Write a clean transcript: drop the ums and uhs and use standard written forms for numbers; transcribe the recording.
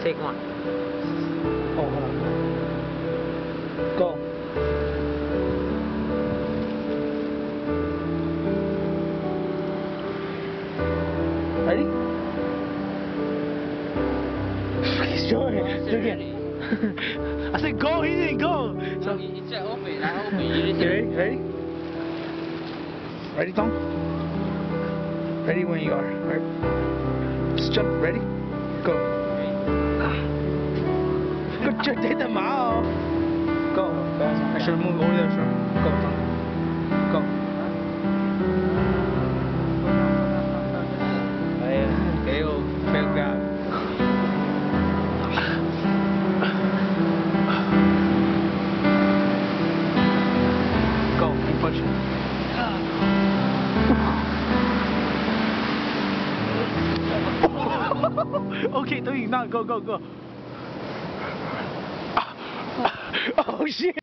Take one. Oh, hold on. Go. Ready? He's short. I said go, he didn't go. So He said open. I open. You didn't okay, ready? Ready, Tom? Ready when you are. Right. Just jump. Ready? Go. Good job, hit the mouth. Go. I should have moved over there, sure. Go, Tom. Go. Fail grab. Go, keep pushing. Okay, 3, now go. Oh shit!